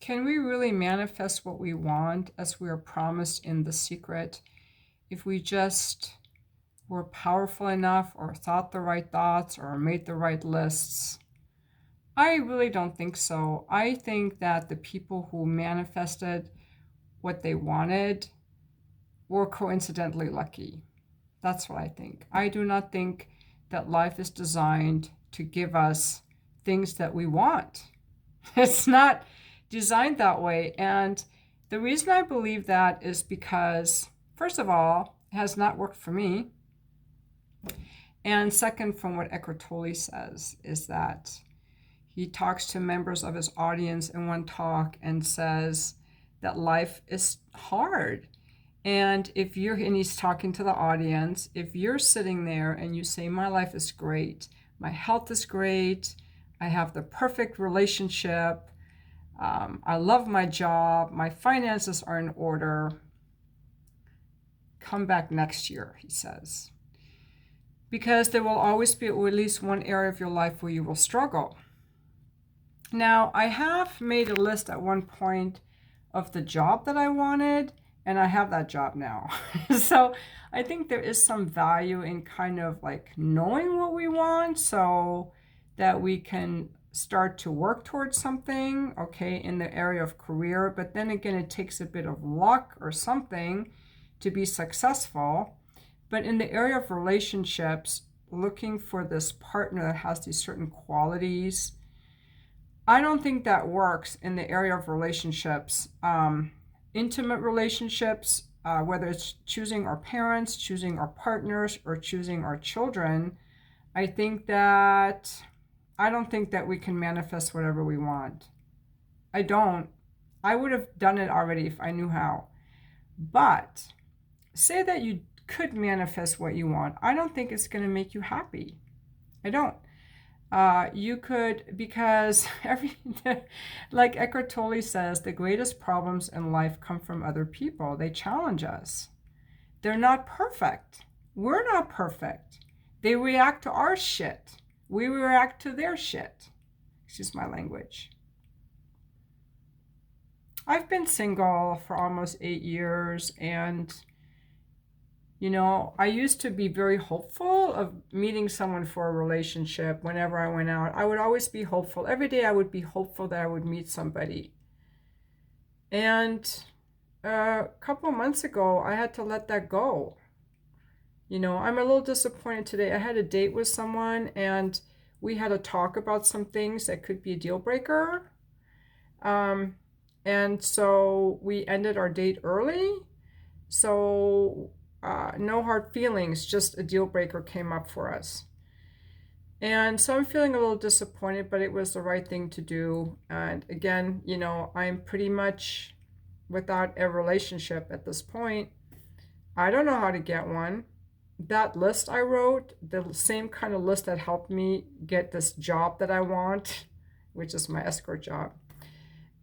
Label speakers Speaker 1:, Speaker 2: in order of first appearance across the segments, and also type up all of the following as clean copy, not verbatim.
Speaker 1: Can we really manifest what we want as we are promised in The Secret if we just were powerful enough or thought the right thoughts or made the right lists? I really don't think so. I think that the people who manifested what they wanted were coincidentally lucky. That's what I think. I do not think that life is designed to give us things that we want. It's not designed that way. And the reason I believe that is because, first of all, it has not worked for me. And second, from what Eckhart Tolle says, is that he talks to members of his audience in one talk and says that life is hard. And and he's talking to the audience, if you're sitting there and you say, my life is great, my health is great, I have the perfect relationship, I love my job, my finances are in order, come back next year, he says. Because there will always be at least one area of your life where you will struggle. Now, I have made a list at one point of the job that I wanted, and I have that job now. So I think there is some value in kind of like knowing what we want so that we can start to work towards something, okay, in the area of career. But then again, it takes a bit of luck or something to be successful. But in the area of relationships, looking for this partner that has these certain qualities, I don't think that works in the area of relationships. Intimate relationships, whether it's choosing our parents, choosing our partners, or choosing our children, I don't think that we can manifest whatever we want. I don't. I would have done it already if I knew how. But say that you could manifest what you want. I don't think it's going to make you happy. I don't. You could, because like Eckhart Tolle says, the greatest problems in life come from other people. They challenge us. They're not perfect. We're not perfect. They react to our shit. We react to their shit. Excuse my language. I've been single for almost 8 years, and I used to be very hopeful of meeting someone for a relationship whenever I went out. I would always be hopeful. Every day I would be hopeful that I would meet somebody. And a couple of months ago, I had to let that go. I'm a little disappointed today. I had a date with someone and we had a talk about some things that could be a deal breaker. And so we ended our date early. So no hard feelings, just a deal breaker came up for us. And so I'm feeling a little disappointed, but it was the right thing to do. And again, I'm pretty much without a relationship at this point. I don't know how to get one. That list I wrote, the same kind of list that helped me get this job that I want, which is my escort job,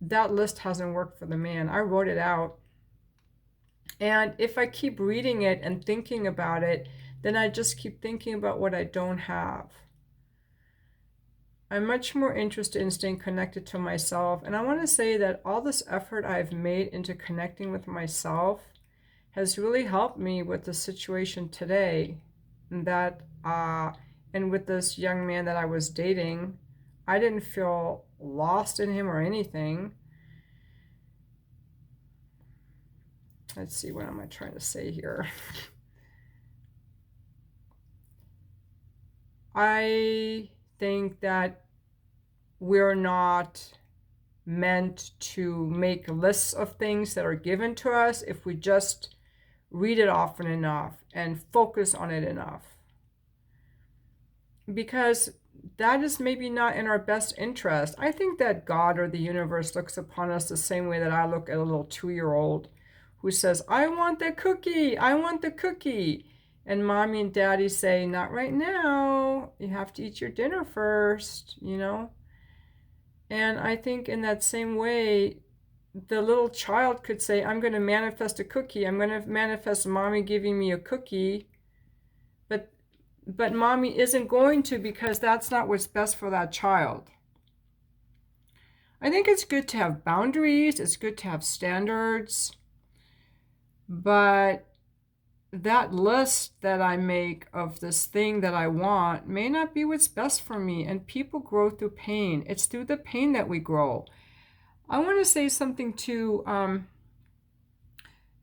Speaker 1: that list hasn't worked for the man. I wrote it out. And if I keep reading it and thinking about it, then I just keep thinking about what I don't have. I'm much more interested in staying connected to myself. And I want to say that all this effort I've made into connecting with myself has really helped me with the situation today. And with this young man that I was dating, I didn't feel lost in him or anything. Let's see, what am I trying to say here? I think that we're not meant to make lists of things that are given to us if we just read it often enough and focus on it enough. Because that is maybe not in our best interest. I think that God or the universe looks upon us the same way that I look at a little 2-year-old who says, I want the cookie, I want the cookie. And mommy and daddy say, not right now, you have to eat your dinner first, And I think in that same way, the little child could say, I'm going to manifest a cookie, I'm going to manifest mommy giving me a cookie, but mommy isn't going to, because that's not what's best for that child. I think it's good to have boundaries. It's good to have standards. But that list that I make of this thing that I want may not be what's best for me. And people grow through pain. It's through the pain that we grow. I want to say something to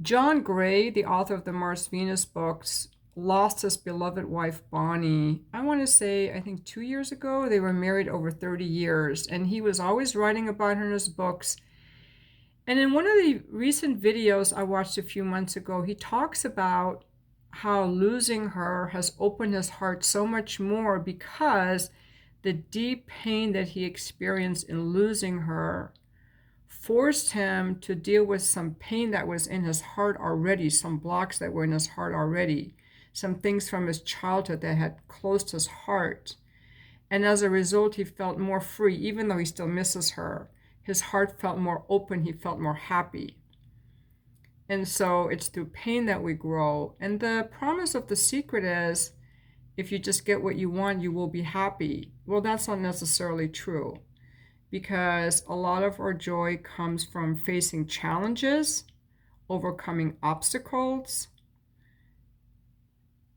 Speaker 1: John Gray, the author of the Mars-Venus books, lost his beloved wife, Bonnie. I want to say, I think 2 years ago. They were married over 30 years. And he was always writing about her in his books. And in one of the recent videos I watched a few months ago, he talks about how losing her has opened his heart so much more because the deep pain that he experienced in losing her forced him to deal with some pain that was in his heart already, some blocks that were in his heart already, some things from his childhood that had closed his heart. And as a result, he felt more free, even though he still misses her. His heart felt more open. He felt more happy. And so it's through pain that we grow. And the promise of The Secret is, if you just get what you want, you will be happy. Well, that's not necessarily true, because a lot of our joy comes from facing challenges, overcoming obstacles,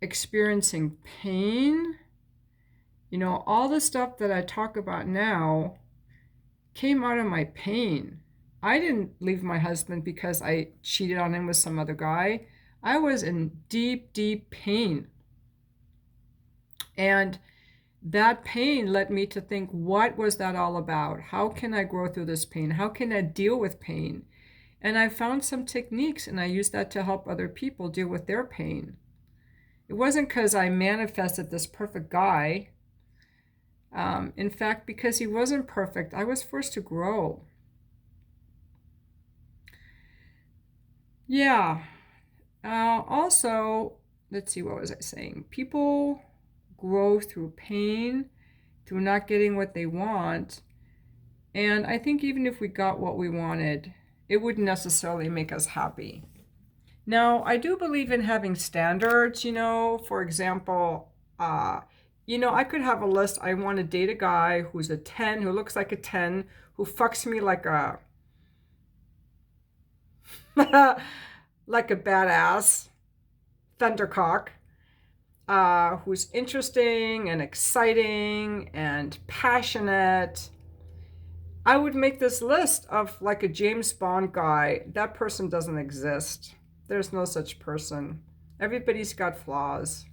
Speaker 1: experiencing pain. You know, all the stuff that I talk about now came out of my pain. I didn't leave my husband because I cheated on him with some other guy. I was in deep, deep pain. And that pain led me to think, what was that all about? How can I grow through this pain? How can I deal with pain? And I found some techniques, and I used that to help other people deal with their pain. It wasn't because I manifested this perfect guy. In fact, because he wasn't perfect, I was forced to grow. Yeah. Also, let's see, what was I saying? People grow through pain, through not getting what they want. And I think even if we got what we wanted, it wouldn't necessarily make us happy. Now, I do believe in having standards, for example, I could have a list. I want to date a guy who's a 10, who looks like a 10, who fucks me like a like a badass thundercock, who's interesting and exciting and passionate. I would make this list of like a James Bond guy. That person doesn't exist. There's no such person. Everybody's got flaws.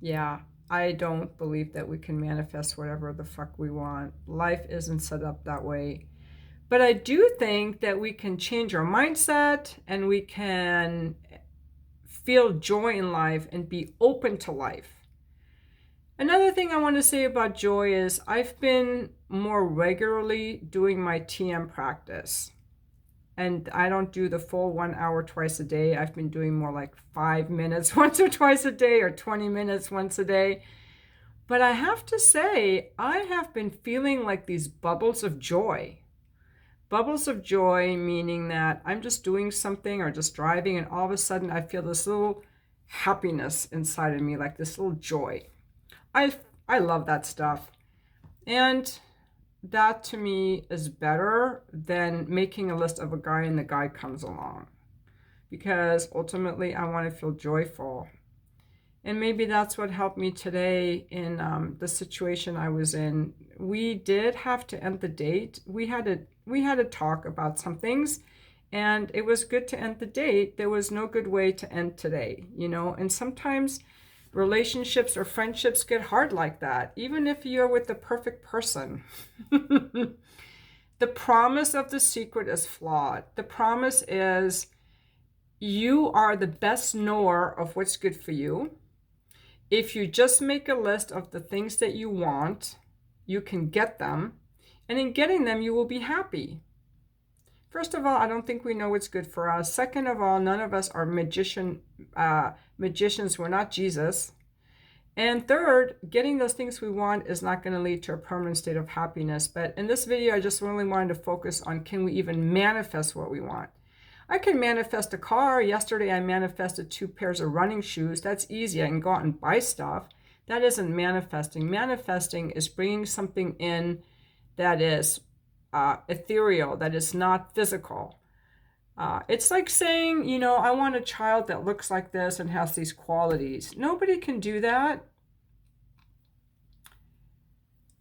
Speaker 1: Yeah, I don't believe that we can manifest whatever the fuck we want. Life isn't set up that way. But I do think that we can change our mindset, and we can feel joy in life and be open to life. Another thing I want to say about joy is I've been more regularly doing my TM practice. And I don't do the full 1 hour twice a day. I've been doing more like 5 minutes once or twice a day, or 20 minutes once a day. But I have to say, I have been feeling like these bubbles of joy. Bubbles of joy, meaning that I'm just doing something or just driving, and all of a sudden I feel this little happiness inside of me, like this little joy. I love that stuff. And that to me is better than making a list of a guy and the guy comes along, because ultimately I want to feel joyful. And maybe that's what helped me today in the situation I was in. We did have to end the date. We had to talk about some things, and it was good to end the date. There was no good way to end today, and sometimes relationships or friendships get hard like that, even if you're with the perfect person. The promise of The Secret is flawed. The promise is you are the best knower of what's good for you. If you just make a list of the things that you want, you can get them. And in getting them, you will be happy. First of all, I don't think we know what's good for us. Second of all, none of us are magicians. We're not Jesus. And third, getting those things we want is not going to lead to a permanent state of happiness. But in this video, I just really wanted to focus on, can we even manifest what we want? I can manifest a car. Yesterday, I manifested 2 pairs of running shoes. That's easy. I can go out and buy stuff. That isn't manifesting. Manifesting is bringing something in that is ethereal, that is not physical. It's like saying, you know, I want a child that looks like this and has these qualities. Nobody can do that.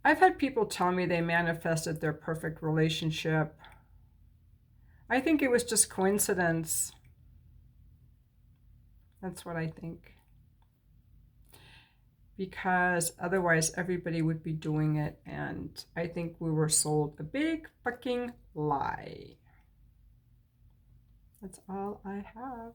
Speaker 1: I've had people tell me they manifested their perfect relationship. I think it was just coincidence. That's what I think. Because otherwise everybody would be doing it, and I think we were sold a big fucking lie. That's all I have.